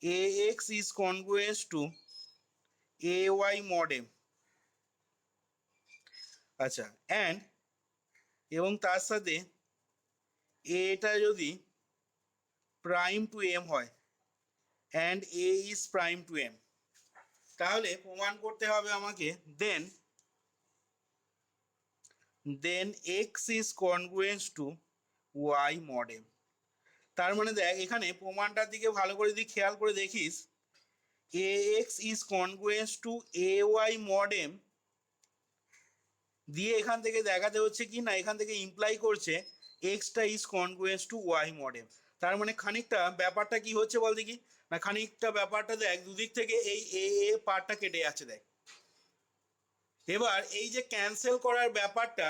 ax is congruent to ay mod m। আচ্ছা, and এবং তার সাথে এটা যদি প্রাইম টু এম হয় and a is prime to m, তাহলে প্রমাণ করতে হবে আমাকে then x is congruence to y mod m। তার মানে দেখ এখানে প্রমাণটার দিকে ভালো করে যদি খেয়াল করে দেখিস, ax is congruent to ay mod m দিয়ে এখান থেকে দেখাতে হচ্ছে কি না, এখান থেকে ইমপ্লাই করছে এক্সটা is congruence to y mod m। তার মানে খানিকটা ব্যাপারটা কি হচ্ছে বল দেখি, না খানিকটা ব্যাপারটা দেখ দুদিক থেকে এই এ পার্টটা কেটে যাচ্ছে দেখ। এবার এই যে ক্যান্সেল করার ব্যাপারটা,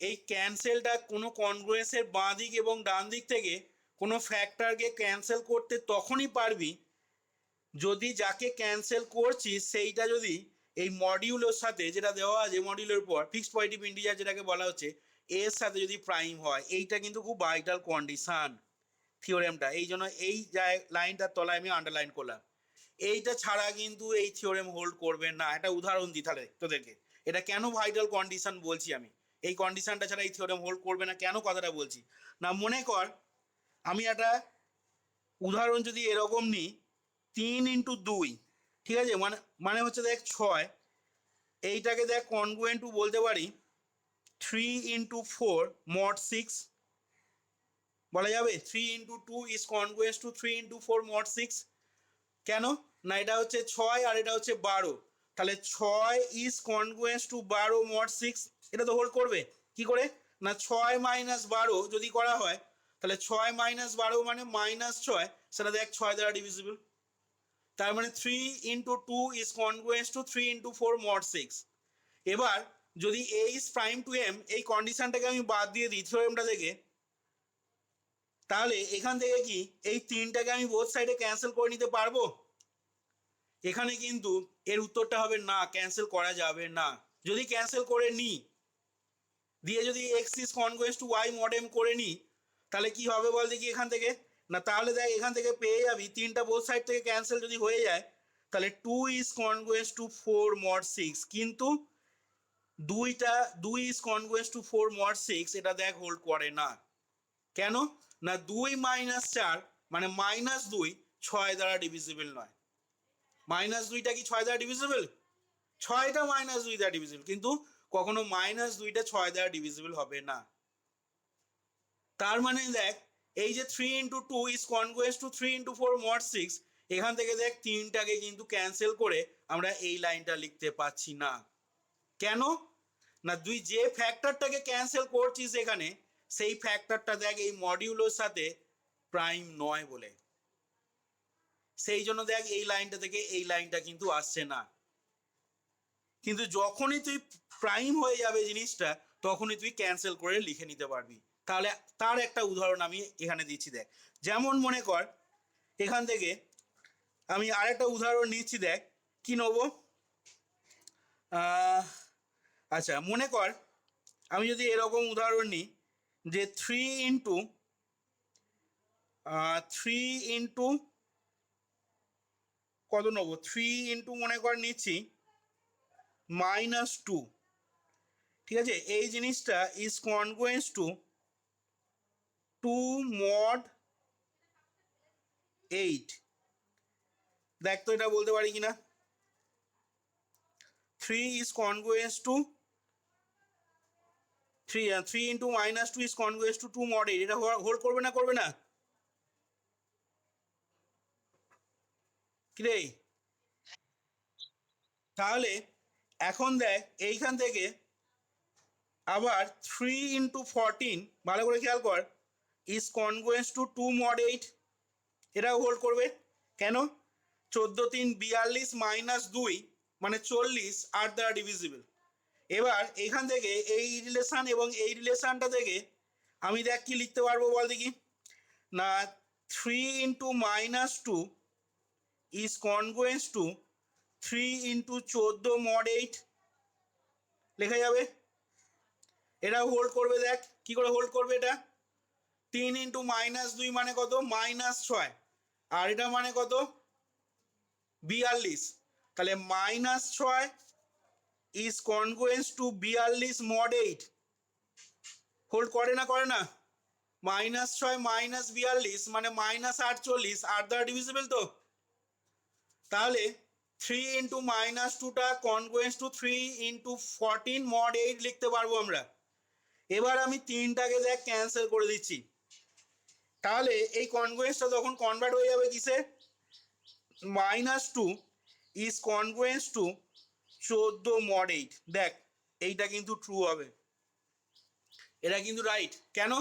এই ক্যান্সেলটা কোনো কনগ্রুয়েন্সের বাঁ দিক এবং ডান দিক থেকে কোনো ফ্যাক্টরকে ক্যান্সেল করতে তখনই পারবি যদি যাকে ক্যান্সেল করছিস সেইটা যদি এই মডিউলের সাথে যেটা দেওয়া আছে মডিউলের পর ফিক্সড পজিটিভ ইন্টিজার যেটাকে বলা হচ্ছে এর সাথে যদি প্রাইম হয়। এইটা কিন্তু খুব ভাইটাল কন্ডিশন থিওরেমটা, এই জন্য এই লাইনটার তলায় আমি আন্ডারলাইন করলাম। এইটা ছাড়া কিন্তু এই থিওরেম হোল্ড করবে না। একটা উদাহরণ দিই তাহলে তোদেরকে, এটা কেন ভাইটাল কন্ডিশন বলছি আমি, এই কন্ডিশনটা ছাড়া এই থিওরেম হোল্ড করবে না কেন কথাটা বলছি না। মনে কর আমি একটা উদাহরণ যদি এরকম নিই 3 × 2, ঠিক আছে, মানে হচ্ছে দেখ 6, এইটাকে দেখ কনগ্রুয়েন্ট টু বলতে পারি 3 × 4 mod 6 বলা যাবে। 3 × 2 ইজ কনগ্রুয়েন্স টু 3 × 4 mod 6। কেন না, এটা হচ্ছে 6 আর এটা হচ্ছে 12, তাহলে 6 ইজ কনগ্রুয়েন্স টু 12 mod 6। এটা তো হোল্ড করবে কি করে না, 6 - 12 যদি করা হয় তাহলে 6 - 12 মানে -6, সেটা দেখ 6 দ্বারা ডিভিজিবল। তার মানে 3 × 2 ইজ কনগ্রুয়েন্স টু 3 × 4 mod 6। এবার যদি এ ইজ প্রাইম টু এম এই কন্ডিশনটাকে আমি বাদ দিয়ে দিই থিওরেমটা থেকে, তাহলে এখান থেকে কি এই 3টাকে আমি বোথ সাইডে ক্যান্সেল করে নিতে পারবো? এখানে কিন্তু এর উত্তরটা হবে না, ক্যান্সেল করা যাবে না। যদি ক্যান্সেল করে নিই দিয়ে যদি x is congruence to y mod m করে নিই তাহলে কি হবে বল দেখি এখান থেকে না, তাহলে দেখ এখান থেকে পেয়ে যাবি 3টা বোথ সাইড থেকে ক্যান্সেল যদি হয়ে যায় তাহলে 2 ইজ কনগ্রুয়েন্স টু 4 mod 6, কিন্তু 2 ইজ কনগ্রুয়েন্স টু 4 mod 6 এটা দেখ হোল্ড করে না। কেন না 2 - 4 মানে -2 6 দ্বারা ডিভিজিবল নয়। -2টা কি 6 দ্বারা ডিভিজিবল? 6টা -2 দ্বারা ডিভিজিবল, কিন্তু কখনো -2টা 6 দ্বারা ডিভিজিবল হবে না। তার মানে দেখ এই যে 3 × 2 ইজ কনগ্রুয়েন্স টু 3 × 4 mod 6, এখান থেকে দেখ 3টাকে কিন্তু ক্যান্সেল করে আমরা এই লাইনটা লিখতে পাচ্ছি না। কেন না তুই যে ফ্যাক্টরটাকে ক্যান্সেল করছিস এখানে সেই ফ্যাক্টরটা দেখ এই মডিউলের সাথে প্রাইম নয় বলে, সেই জন্য দেখ এই লাইনটা থেকে এই লাইনটা কিন্তু আসছে না। কিন্তু যখনই তুই প্রাইম হয়ে যাবে জিনিসটা তখনই তুই ক্যান্সেল করে লিখে নিতে পারবি। তাহলে তার একটা উদাহরণ আমি এখানে দিচ্ছি দেখ। যেমন মনে কর এখান থেকে আমি আরেকটা উদাহরণ নিচ্ছি দেখ, কি নেব, আচ্ছা মনে কর আমি যদি এরকম উদাহরণ নিই যে 3 × কত নেবো, 3 × মনে কর নিচ্ছি -2, ঠিক আছে, এই জিনিসটা ইজ কনগ্রুয়েন্স টু 2 mod 8। দেখ তো এটা বলতে পারি কিনা, 3 is congruence to 3 × -2 is congruence to 2 mod 8। এটা হোল্ড করবে না, করবে না কি রে? তাহলে এখন দেখ এইখান থেকে আবার 3 × 14 ভালো করে খেয়াল কর ইজ কনগ্রুয়েন্স টু 2 mod 8, এটাও হোল্ড করবে। কেন 14 × 3 42 - 2 মানে 40 8 দ্বারা ডিভিজিবল। এবার এখান থেকে এই রিলেশান এবং এই রিলেশানটা থেকে আমি দেখ কি লিখতে পারবো বল দেখি না, 3 × -2 ইজ কনগ্রুয়েন্স টু 3 × 14 mod 8 লেখা যাবে। এটা হোল্ড করবে, দেখ কি করে হোল্ড করবে। এটা 3 × -2 মানে কত, -6, আর এটা মানে কত 42, তাহলে -6 is congruence to 42 mod 8, hold করে না করে না? -6 -42 মানে -48, আর দ্বারা ডিভিজিবল তো। তাহলে 3 ইন্টু -2টা কনগ্রুয়েন্স টু 3 ইন্টু 14 mod 8 লিখতে পারবো আমরা। এবার আমি তিনটাকে দেখ ক্যান্সেল করে দিচ্ছি, তাহলে এই কনগ্রুয়েন্সটা তখন কনভার্ট হয়ে যাবে কিসে? -2 ইজ কনগ্রুয়েন্স টু 14 mod 8। দেখ এইটা কিন্তু ট্রু হবে, এটা কিন্তু রাইট। কেন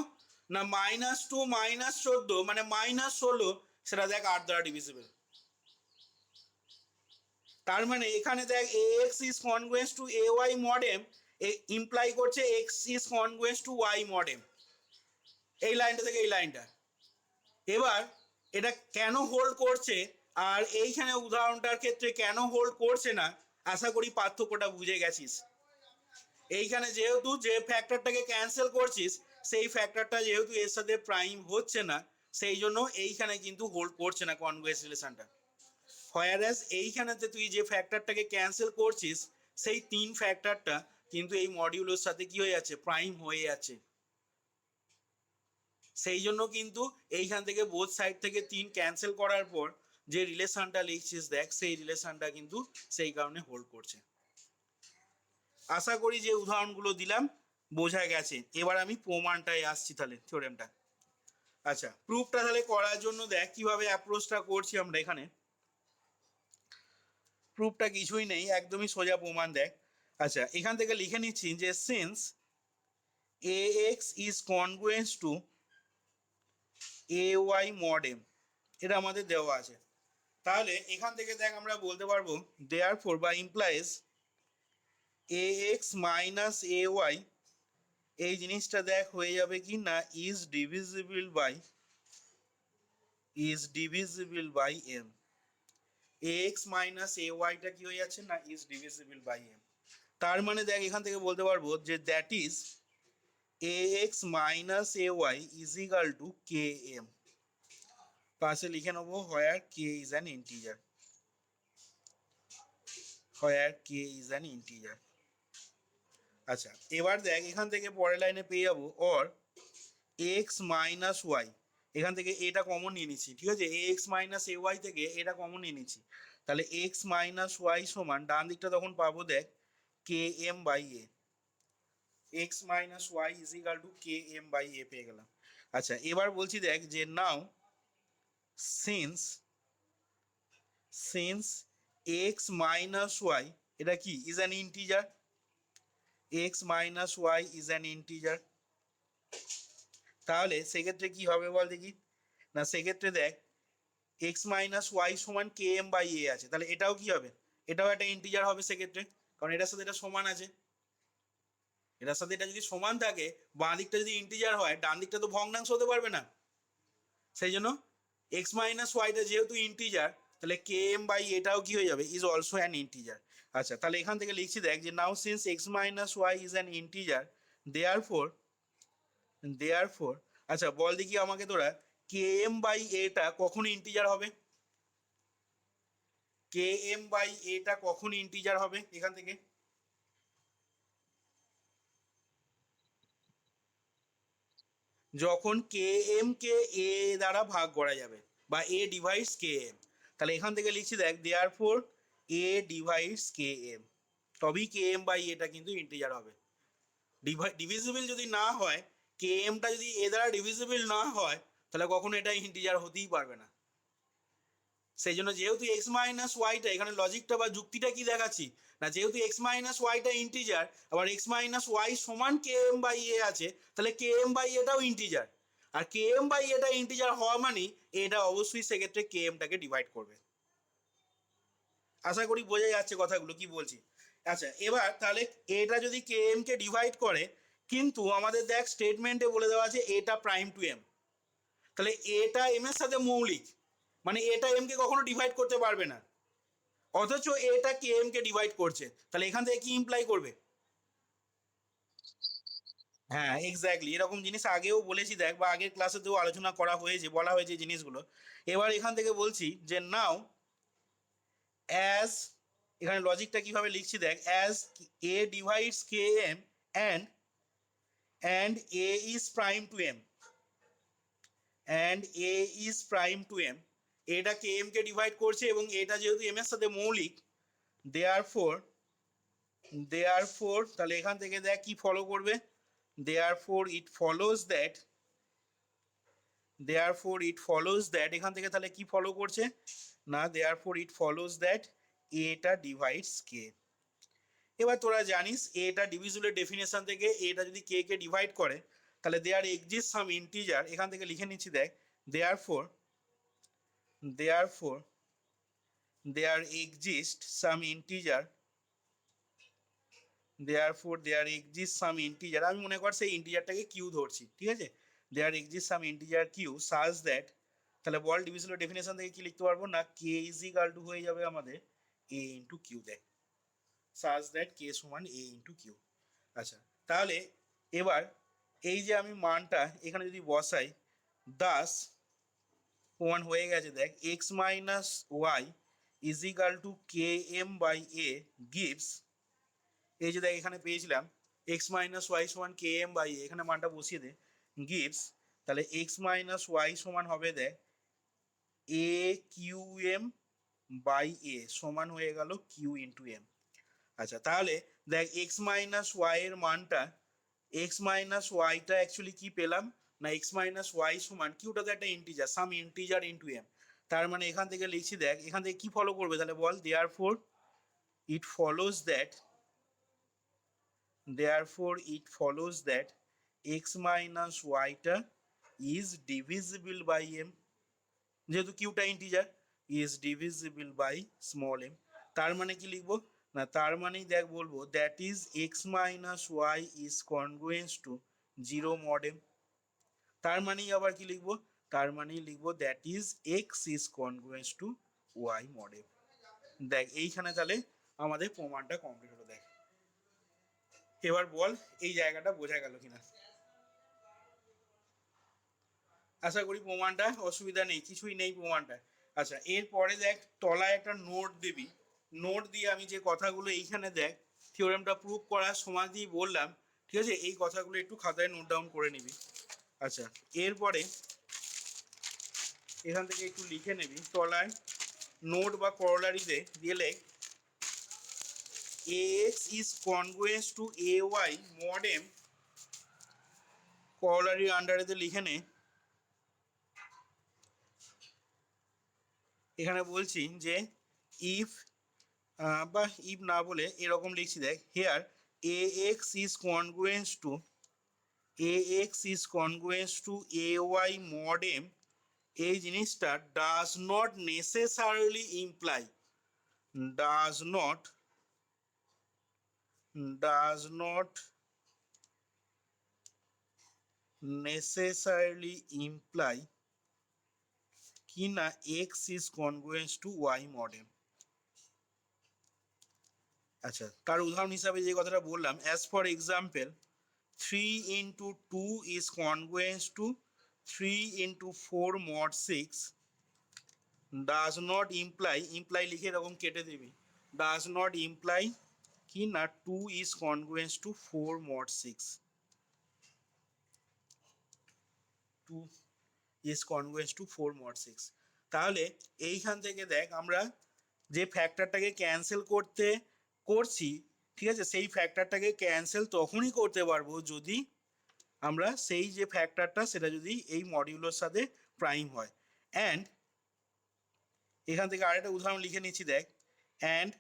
না -2 -14 মানে -16, সেটা দেখ 8 দ্বারা ডিভিজিবল। তার মানে এখানে দেখ ax is congruence to ay mod m imply করছে x is congruence to y mod m, এই লাইনটা থেকে এই লাইনটা। এবার এটা কেন হোল্ড করছে আর এইখানে উদাহরণটার ক্ষেত্রে কেন হোল্ড করছে না, আশা করি পার্থক্যটা বুঝে গেছিস। এইখানে যেহেতু যে ফ্যাক্টরটাকে ক্যান্সেল করছিস সেই ফ্যাক্টরটা যেহেতু এর সাথে প্রাইম হচ্ছে না, সেই জন্য এইখানে কিন্তু হোল্ড করছে না কনগ্রুয়েন্স রিলেশনটা। হোয়ারাস এইখানেতে তুই যে ফ্যাক্টরটাকে ক্যান্সেল করছিস সেই 3 ফ্যাক্টরটা কিন্তু এই মডিউলের সাথে কি হয়ে যাচ্ছে? প্রাইম হয়ে যাচ্ছে। সেই জন্য কিন্তু এইখান থেকে বোথ সাইড থেকে 3 ক্যান্সেল করার পর যে রিলেশনটা লিখছিস দেখ, সেই রিলেশনটা কিন্তু সেই কারণে হোল্ড করছে। আশা করি যে উদাহরণগুলো দিলাম বোঝা গেছে। এবার আমি প্রমাণটায় আসছি, তাহলে থিওরেমটা। আচ্ছা, প্রুফটা তাহলে করার জন্য দেখ কিভাবে অ্যাপ্রোচটা করছি আমরা। এখানে প্রুফটা কিছুই নেই, একদমই সোজা প্রমাণ। দেখ আচ্ছা, এখান থেকে লিখে নিচ্ছি যে since ax is congruence to ay mod m, এটা আমাদের দেওয়া আছে। তাহলে এখান থেকে দেখ আমরা বলতে পারবো দেয়ারফর বা ইমপ্লাইজ ax মাইনাস ay, এই জিনিসটা দেখ হয়ে যাবে কি না is divisible by m। ax minus ayটা কি হয়ে যাচ্ছে না ইজ ডিভিজিবল বাই m। তার মানে দেখ এখান থেকে বলতে পারবো যে that is ax minus ay is equal two km। পাশে লিখে নেবো হোয়ার k is an integer, where k is an integer. আচ্ছা, এবার দেখ এখান থেকে পরের লাইনে পেয়ে যাবো অর এক্স মাইনাস ওয়াই, এখান থেকে এটা কমন নিয়ে নিচ্ছি, ঠিক আছে? এক্স মাইনাস এ ওয়াই থেকে এটা কমন নিয়ে নিচ্ছি, তাহলে এক্স মাইনাস ওয়াই সমান ডান দিকটা তখন পাবো দেখ k m by a, x minus y is equal to k m by a পেয়ে গেলাম। আচ্ছা, এবার বলছি দেখ যে now since x minus y এটা কি is an integer, x minus y is an integer, তাহলে সেক্ষেত্রে কি হবে বল দেখি। না সেক্ষেত্রে দেখ এক্স মাইনাস ওয়াই সমান কে এম বাই এ আছে, তাহলে এটাও কি হবে? এটাও একটা ইন্টিজার হবে সেক্ষেত্রে, কারণ এটার সাথে এটা সমান আছে। এটার সাথে এটা যদি সমান থাকে, বাঁ দিকটা যদি ইন্টিজার হয়, ডান দিকটা তো ভগ্নাংশ হতে পারবে না। সেই জন্য এক্স মাইনাস ওয়াইটা যেহেতু ইন্টিজার, তাহলে কে এম বাই এটাও কি হয়ে যাবে ইজ অলসো অ্যান ইন্টিজার। আচ্ছা, তাহলে এখান থেকে লিখছি দেখ যে now since x minus y is an integer therefore আচ্ছা বল দেখি আমাকে তোরা কে এম বাই এটা কখন ইন্টিজার হবে? কে এম বাই এটা কখন ইন্টিজার হবে এখান থেকে? যখন কে এম কে এ দ্বারা ভাগ করা যাবে, বা এ ডিভাইডস কে এম। তাহলে এখান থেকে লিখছি দেখ দেয়ারফর এ ডিভাইডস কে এম, তবেই কে এম বাই এটা কিন্তু ইন্টিজার হবে। ডিভিজিবল যদি না হয়, কে এমটা যদি এ দ্বারা ডিভিজিবল না হয়, তাহলে কখনো এটা ইন্টিজার হতেই পারবে না। সেই জন্য যেহেতু এক্স মাইনাস ওয়াইটা এখানে লজিকটা বা যুক্তিটা কি দেখাচ্ছি না, যেহেতু এক্স মাইনাস ওয়াইটা ইন্টিজার, আবার এক্স মাইনাস ওয়াই সমান কে এম বাই এ আছে, তাহলে কে এম বাই এটাও ইন্টিজার। আর কে এম বাই এটা ইন্টিজার হওয়া মানে এটা অবশ্যই সেক্ষেত্রে কে এমটাকে ডিভাইড করবে। আশা করি বোঝা যাচ্ছে কথাগুলো কি বলছি। আচ্ছা, এবার তাহলে এটা যদি কে এম কে ডিভাইড করে, কিন্তু আমাদের দেখ স্টেটমেন্টে বলে দেওয়া আছে এটা প্রাইম টু এম, তাহলে এটা এম এর সাথে মৌলিক, মানে এটা এম কে কখনো ডিভাইড করতে পারবে না, অথচ এটা কে এম কে ডিভাইড করছে, তাহলে এখান থেকে কি ইমপ্লাই করবে? হ্যাঁ এক্স্যাক্টলি, এরকম জিনিস আগেও বলেছি দেখ, বা আগের ক্লাসেতেও আলোচনা করা হয়েছে, বলা হয়েছে জিনিসগুলো। এবার এখান থেকে বলছি যে নাও অ্যাজ, এখানে লজিকটা কিভাবে লিখছি দেখ, as a divides k m and a is prime to m and a is prime to m, এটা কে এম কে ডিভাইড করছে এবং এটা যেহেতু এম এর সাথে মৌলিক, দেয়ারফোর তাহলে এখান থেকে দেখ কি ফলো করবে, দেয়ারফোর ইট ফলোজ দ্যাট এখান থেকে তাহলে কি ফলো করছে না, দেয়ারফোর ইট ফলোজ দ্যাট এটা ডিভাইডস কে। এবার তোরা জানিস এটা ডিভিজিবলের ডেফিনেশন থেকে এটা যদি কে কে ডিভাইড করে তাহলে দেয়ার এক্সিস্ট সাম ইন্টিজার, এখান থেকে লিখে নিচ্ছি দেখ, therefore there exist some integer, there exist some integer, আমি মনে কর সেই ইন্টিজারটাকে কিউ ধরছি, ঠিক আছে, there exist some integer q such that, তাহলে বল ডিভিজিবলের ডেফিনেশন থেকে কি লিখতে পারবো না, কে ইজ ইকাল টু হয়ে যাবে আমাদের এ ইন্টু কিউ দেখ, সাজ দ্যাট কে সমান এ ইন্টু কিউ। আচ্ছা তাহলে এবার এই যে আমি মানটা এখানে যদি বসাই, দাস প্রমাণ হয়ে গেছে দেখ, x minus y is equal to k m by a gives, এই যে দেখ এখানে পেয়েছিলাম এক্স মাইনাস ওয়াই সমান কে এম বাই এ, এখানে মানটা বসিয়ে দে, গিভস, তাহলে এক্স মাইনাস ওয়াই সমান হবে দেখ এ কিউ এম বাই এ সমান হয়ে গেল কিউ ইন্টু এম। আচ্ছা তাহলে দেখ এক্স মাইনাস ওয়াই এর মানটা, এক্স মাইনাস ওয়াইটা অ্যাকচুয়ালি কি পেলাম না, এক্স মাইনাস ওয়াই সমান কিউটা তো একটা ইন্টিজার, সাম ইন্টিজার ইন্টু এম, তার মানে এখান থেকে লিখছি দেখ, এখান থেকে কি ফলো করবে তাহলে বল, therefore it follows that x minus ওয়াইটা ইজ ডিভিজিবল বাই এম, যেহেতু কিউটা integer, is divisible by small m, তার মানে কি লিখবো না, তার মানেই দেখ বলবো that is x minus y is congruence to zero mod m, তার মানেই আবার কি লিখবো, তার মানেই লিখবো that is x is congruence to y mod m. দেখ এইখানে তাহলে আমাদের প্রমাণটা কমপ্লিট হলো দেখ, এবার বল এই জায়গাটা বোঝা গেল কিনা, আশা করি প্রমাণটা অসুবিধা নেই, কিছুই নেই প্রমাণটা। আচ্ছা এরপরে দেখ তলায় একটা নোট দিবি, নোট দিয়ে আমি যে কথাগুলো এইখানে দেখ থিওরেমটা প্রুভ করার সময় দিয়ে বললাম, ঠিক আছে, এই কথাগুলো একটু খাতায় নোট ডাউন করে নিবি। আচ্ছা এরপরে এখান থেকে একটু লিখে নিবি, তলায় নোট বা করলারিতে দিয়ে লেখ ax is congruence to ay mod m, করলারির আন্ডারেতে লিখে নে, এখানে বলছি যে ইফ বা ইফ না বলে এরকম লিখছি দেখ, here ax is congruence to ay mod m, এই জিনিসটা does not necessarily imply, does not necessarily imply কি না x is congruence to y mod m। আচ্ছা তার উদাহরণ হিসাবে যে কথাটা বললাম, as for example 3 into 2 is congruence to 3 into 4 mod 6 does not imply লিখে এরকম কেটে দিবি, does not imply কি না 2 is congruence to 4 mod 6, 2 is congruence to 4 mod 6। তাহলে এইখান থেকে দেখ আমরা যে ফ্যাক্টরটাকে ক্যান্সেল করছি, ঠিক আছে, সেই ফ্যাক্টরটাকে ক্যান্সেল তখনই করতে পারবো যদি আমরা সেই যে ফ্যাক্টরটা সেটা যদি এই মডিউলের সাথে প্রাইম হয়। অ্যান্ড এখান থেকে আরেকটা উদাহরণ লিখে নিচ্ছি দেখ, and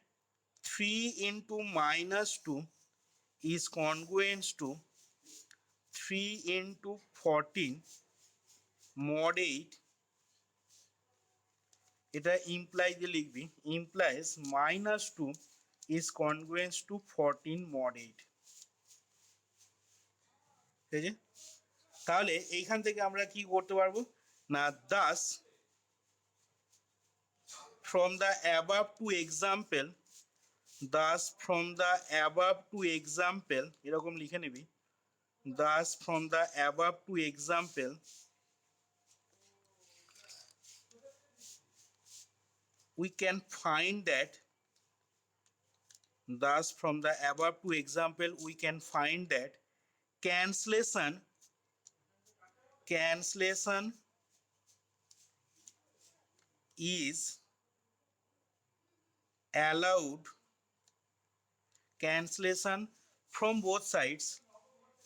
3 into minus 2 is congruence to 3 into 14 mod 8, এটা ইমপ্লাই দিয়ে লিখবি, implies minus 2 is congruence to 14 mod 8, ঠিক আছে। তাহলে এইখান থেকে আমরা কি করতে পারবো না, thus from the above to example, এরকম লিখে নিবি, thus from the above to example we can find that thus from the above two example we can find that cancellation is allowed, cancellation from both sides,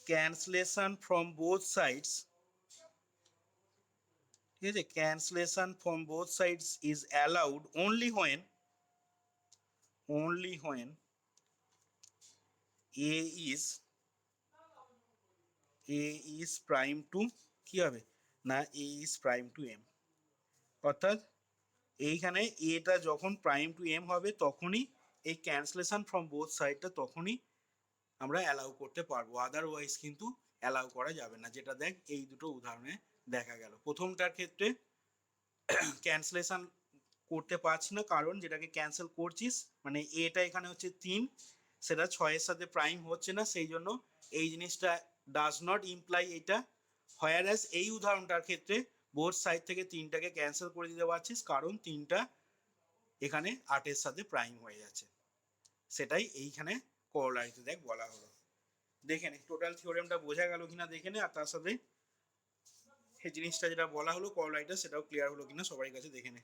cancellation from both sides, ঠিক আছে, cancellation from both sides is allowed only when a is prime to কি হবে না a is prime to m, অর্থাৎ এইখানে এটা যখন prime to M হবে তখনই এই ক্যান্সেলেশন ফ্রম বোথ সাইডটা তখনই আমরা অ্যালাউ করতে পারবো, আদারওয়াইজ কিন্তু অ্যালাউ করা যাবে না, যেটা দেখ এই দুটো উদাহরণে দেখা গেল। প্রথমটার ক্ষেত্রে ক্যান্সেলেশন করতে পারছি না কারণ যেটাকে ক্যান্সেল করছিস মানে এটা এখানে হচ্ছে 3, সেটা 6-এর সাথে প্রাইম হচ্ছে না, সেই জন্য এই জিনিসটা ডাজ নট ইমপ্লাই এটা। হোয়ারাস এই উদাহরণটার ক্ষেত্রে বোথ সাইড থেকে 3টাকে ক্যান্সেল করে দিতে পারছিস কারণ 3টা এখানে 8-এর সাথে প্রাইম হয়ে যাচ্ছে, সেটাই এইখানে করোলারিতে দেখ বলা হলো। দেখে নে টোটাল থিওরেমটা বোঝা গেল কিনা দেখে নে, আর তার সাথে এই জিনিসটা যেটা বলা হলো করোলারিটা সেটাও ক্লিয়ার হলো কিনা সবার কাছে দেখে নে।